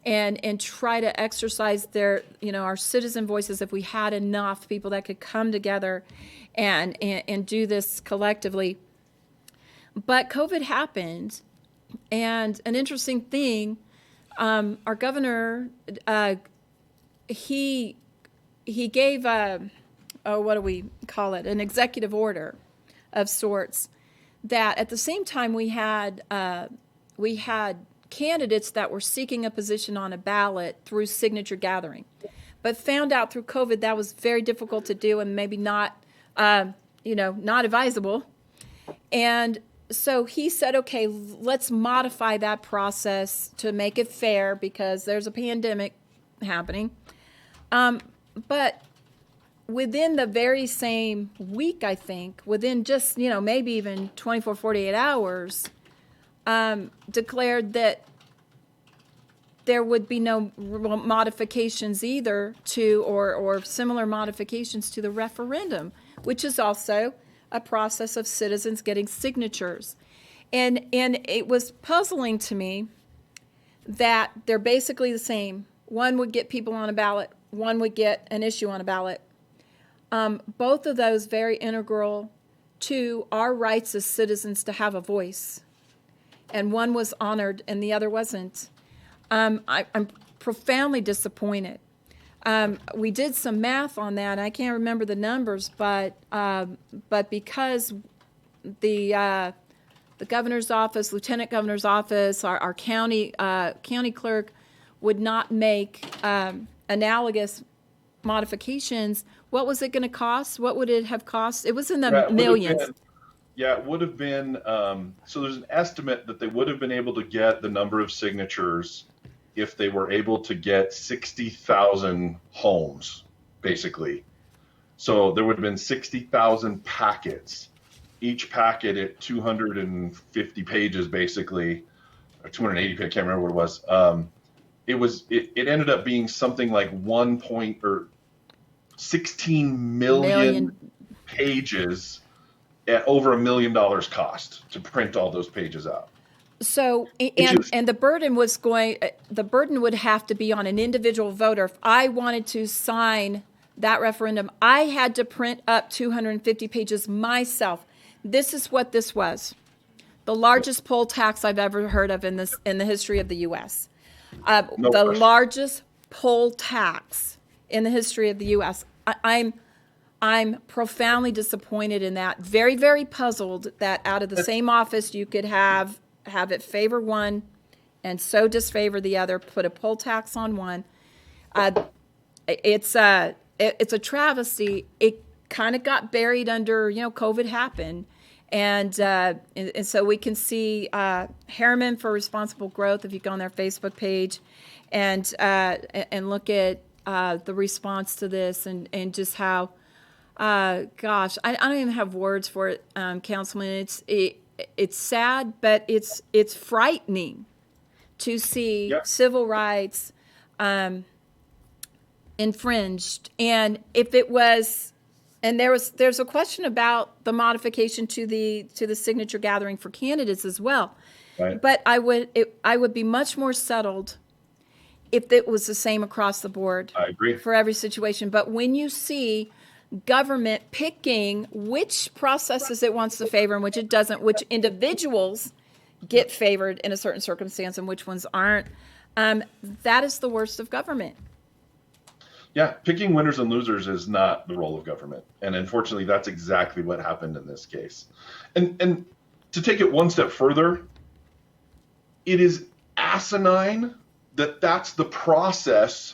Speaker 1: and try to exercise their, our citizen voices, if we had enough people that could come together and do this collectively. But COVID happened, and an interesting thing, our governor, he gave what do we call it, an executive order of sorts, that at the same time we had candidates that were seeking a position on a ballot through signature gathering, but found out through COVID that was very difficult to do and maybe not advisable. And so he said, okay, let's modify that process to make it fair because there's a pandemic happening. But within the very same week, I think, within just, maybe even 24, 48 hours, declared that there would be no modifications either to, or similar modifications to the referendum, which is also a process of citizens getting signatures. And it was puzzling to me that they're basically the same. One would get people on a ballot, one would get an issue on a ballot. Both of those very integral to our rights as citizens to have a voice. And one was honored and the other wasn't. I'm profoundly disappointed. We did some math on that. I can't remember the numbers, but because the governor's office, lieutenant governor's office, our county clerk would not make analogous modifications, what was it going to cost? What would it have cost? It was in the millions.
Speaker 2: It would have been. So there's an estimate that they would have been able to get the number of signatures if they were able to get 60,000 homes, basically. So there would have been 60,000 packets, each packet at 250 pages, basically, or 280 pages. I can't remember what it was. It ended up being something like 16 million pages at over $1 million cost to print all those pages out.
Speaker 1: So, and the burden would have to be on an individual voter. If I wanted to sign that referendum, I had to print up 250 pages myself. This is what this was. The largest poll tax I've ever heard of in the history of the U.S. The largest poll tax in the history of the U.S. I'm profoundly disappointed in that. Very, very puzzled that out of the same office you could have it favor one and so disfavor the other, put a poll tax on one. It's a travesty. It kind of got buried under, COVID happened. And so we can see Herriman for Responsible Growth, if you go on their Facebook page and look at the response to this and just how, gosh, I don't even have words for it, Councilman. It's sad, but it's frightening to see civil rights infringed. And if it was, and there's a question about the modification to the signature gathering for candidates as well.
Speaker 2: Right.
Speaker 1: But I would be much more settled if it was the same across the board.
Speaker 2: I agree.
Speaker 1: For every situation. But when you see government picking which processes it wants to favor and which it doesn't, which individuals get favored in a certain circumstance and which ones aren't, that is the worst of government.
Speaker 2: Yeah, picking winners and losers is not the role of government. And unfortunately, that's exactly what happened in this case. And to take it one step further, it is asinine that that's the process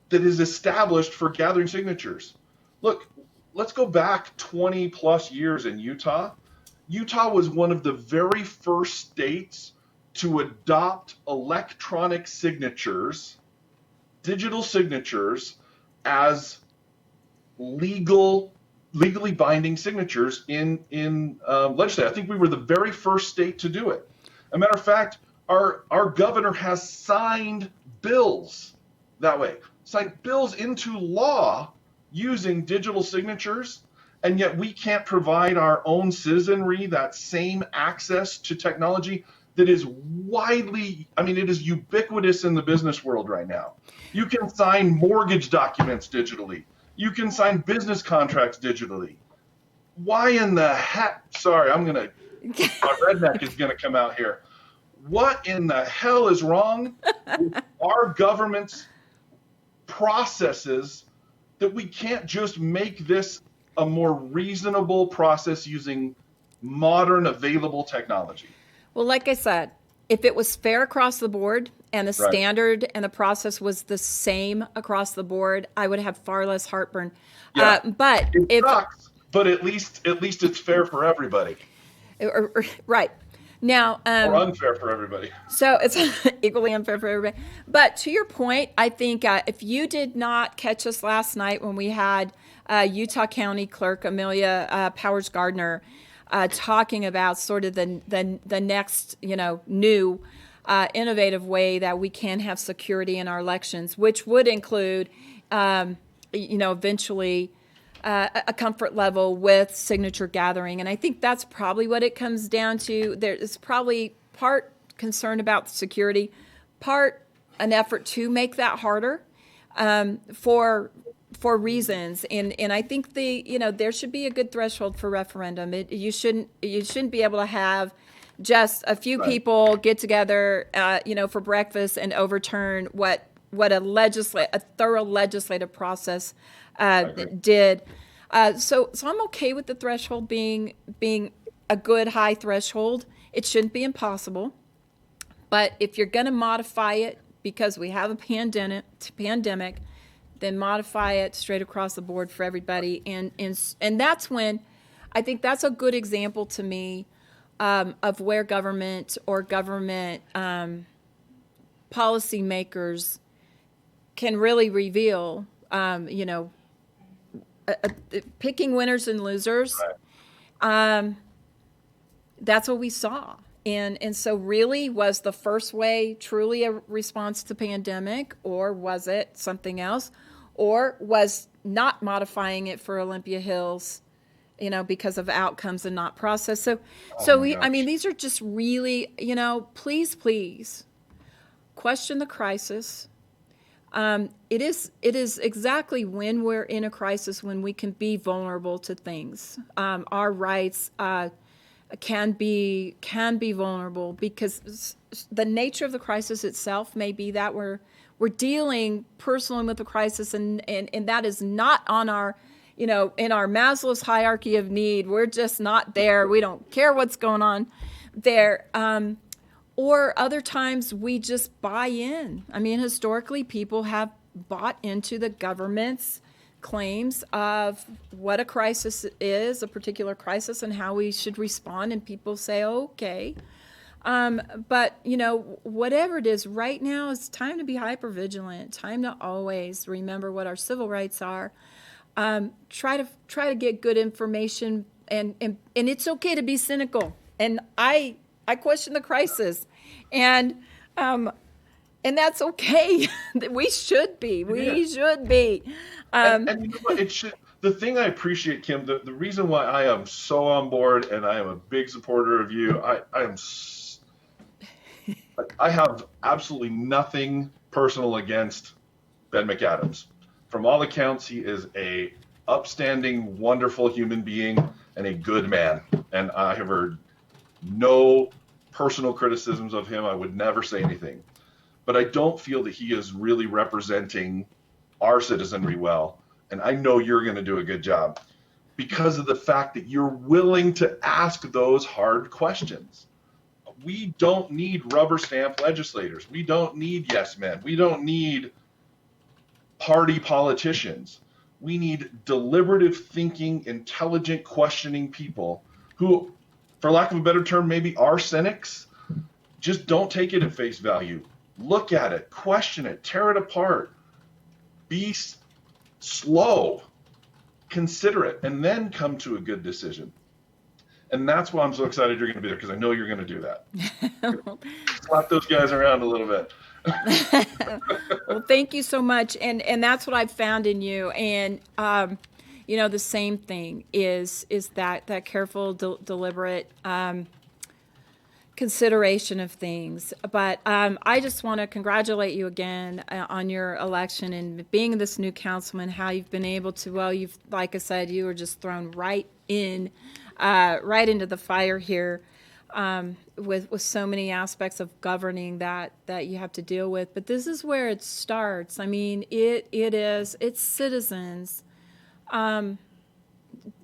Speaker 2: that is established for gathering signatures. Look, let's go back 20 plus years in Utah. Utah was one of the very first states to adopt electronic signatures, digital signatures, as legally binding signatures in legislature. I think we were the very first state to do it. As a matter of fact, our governor has signed bills that way, signed bills into law using digital signatures, and yet we can't provide our own citizenry that same access to technology that is it is ubiquitous in the business world right now. You can sign mortgage documents digitally. You can sign business contracts digitally. Why in the heck? Sorry, my redneck is going to come out here. What in the hell is wrong with our government's processes that we can't just make this a more reasonable process using modern available technology?
Speaker 1: Well, like I said, if it was fair across the board and the standard and the process was the same across the board, I would have far less heartburn.
Speaker 2: Yeah,
Speaker 1: but
Speaker 2: it sucks, but at least it's fair for everybody.
Speaker 1: Right. Now,
Speaker 2: or unfair for everybody.
Speaker 1: so it's equally unfair for everybody. But to your point, I think if you did not catch us last night when we had Utah County Clerk Amelia Powers Gardner talking about sort of the next, new innovative way that we can have security in our elections, which would include, eventually a comfort level with signature gathering. And I think that's probably what it comes down to. There is probably part concern about security, part an effort to make that harder for reasons. And I think there should be a good threshold for referendum. You shouldn't be able to have just a few
Speaker 2: Right.
Speaker 1: people get together, for breakfast and overturn what a thorough legislative process did. So I'm okay with the threshold being a good high threshold. It shouldn't be impossible, but if you're going to modify it because we have a pandemic, then modify it straight across the board for everybody. And that's when I think that's a good example to me of where government or government policymakers can really reveal, picking winners and losers. That's what we saw. And so really, was the first way truly a response to pandemic, or was it something else? Or was not modifying it for Olympia Hills, because of outcomes and not process? So I mean, these are just really, please question the crisis. It is exactly when we're in a crisis when we can be vulnerable to things. Our rights can be vulnerable because the nature of the crisis itself may be that we're dealing personally with the crisis, and that is not on our, in our Maslow's hierarchy of need. We're just not there. We don't care what's going on there. Or other times we just buy in. I mean, historically, people have bought into the government's claims of what a crisis is, a particular crisis, and how we should respond. And people say, okay. But, whatever it is, right now it's time to be hypervigilant, time to always remember what our civil rights are. Try to get good information, and it's okay to be cynical. And I question the crisis, and that's okay. We should be. We should be.
Speaker 2: And you know what? It should. The thing I appreciate, Kim, the reason why I am so on board and I am a big supporter of you, I have absolutely nothing personal against Ben McAdams. From all accounts, he is a upstanding, wonderful human being and a good man. And I have heard no personal criticisms of him. I would never say anything. But I don't feel that he is really representing our citizenry well. And I know you're going to do a good job because of the fact that you're willing to ask those hard questions. We don't need rubber stamp legislators. We don't need yes men. We don't need party politicians. We need deliberative thinking, intelligent questioning people who, for lack of a better term, maybe are cynics. Just don't take it at face value. Look at it, question it, tear it apart. Be slow, consider it, and then come to a good decision. And that's why I'm so excited you're going to be there, because I know you're going to do that. Slap those guys around a little bit.
Speaker 1: Well, thank you so much. And that's what I've found in you. And, the same thing is that careful, deliberate consideration of things. But I just want to congratulate you again on your election and being this new councilman, how you've been able to, like I said, you were just thrown right into the fire here. With so many aspects of governing that you have to deal with. But this is where it starts. I mean, it's citizens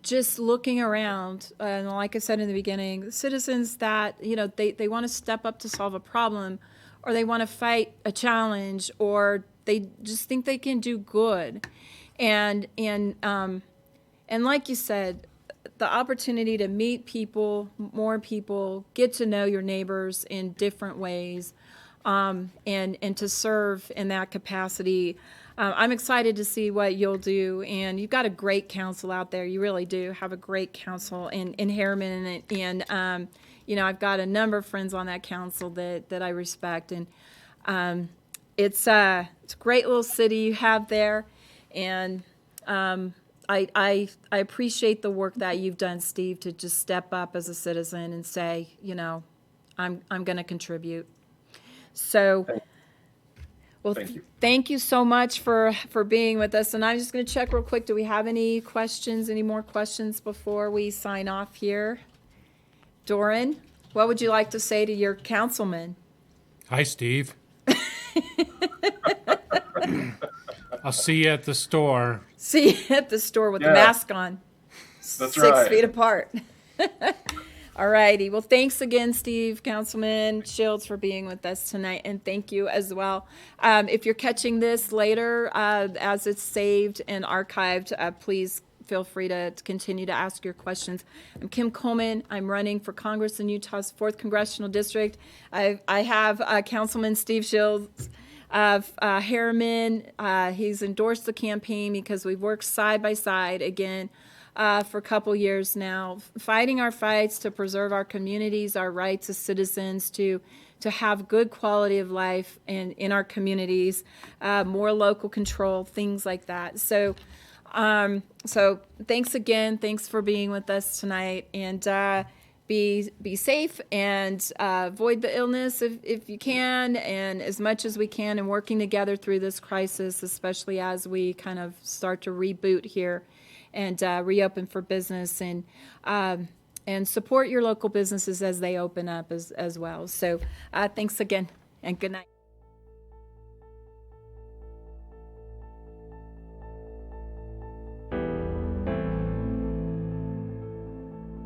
Speaker 1: just looking around. And like I said in the beginning, citizens that, they want to step up to solve a problem, or they want to fight a challenge, or they just think they can do good. And like you said, the opportunity to meet people, more people, get to know your neighbors in different ways, and to serve in that capacity. I'm excited to see what you'll do, and you've got a great council out there. You really do have a great council in Herriman, and you know, I've got a number of friends on that council that I respect, and it's a great little city you have there, and I appreciate the work that you've done, Steve, to just step up as a citizen and say, you know, I'm going to contribute. So, well, thank you so much for being with us. And I'm just going to check real quick. Do we have any questions, any more questions before we sign off here? Doran, what would you like to say to your councilman?
Speaker 3: Hi, Steve. I'll see you at the store.
Speaker 1: See you at the store with the mask on.
Speaker 2: That's
Speaker 1: 6 feet apart. All righty. Well, thanks again, Steve, Councilman Shields, for being with us tonight. And thank you as well. If you're catching this later, as it's saved and archived, please feel free to continue to ask your questions. I'm Kim Coleman. I'm running for Congress in Utah's 4th Congressional District. I have Councilman Steve Shields of Herriman. He's endorsed the campaign because we've worked side by side again for a couple years now, fighting our fights to preserve our communities, our rights as citizens to have good quality of life in our communities, more local control, things like that. So thanks again. Thanks for being with us tonight, and be safe and avoid the illness if you can, and as much as we can, and working together through this crisis, especially as we kind of start to reboot here and reopen for business, and support your local businesses as they open up as well. So thanks again, and good night.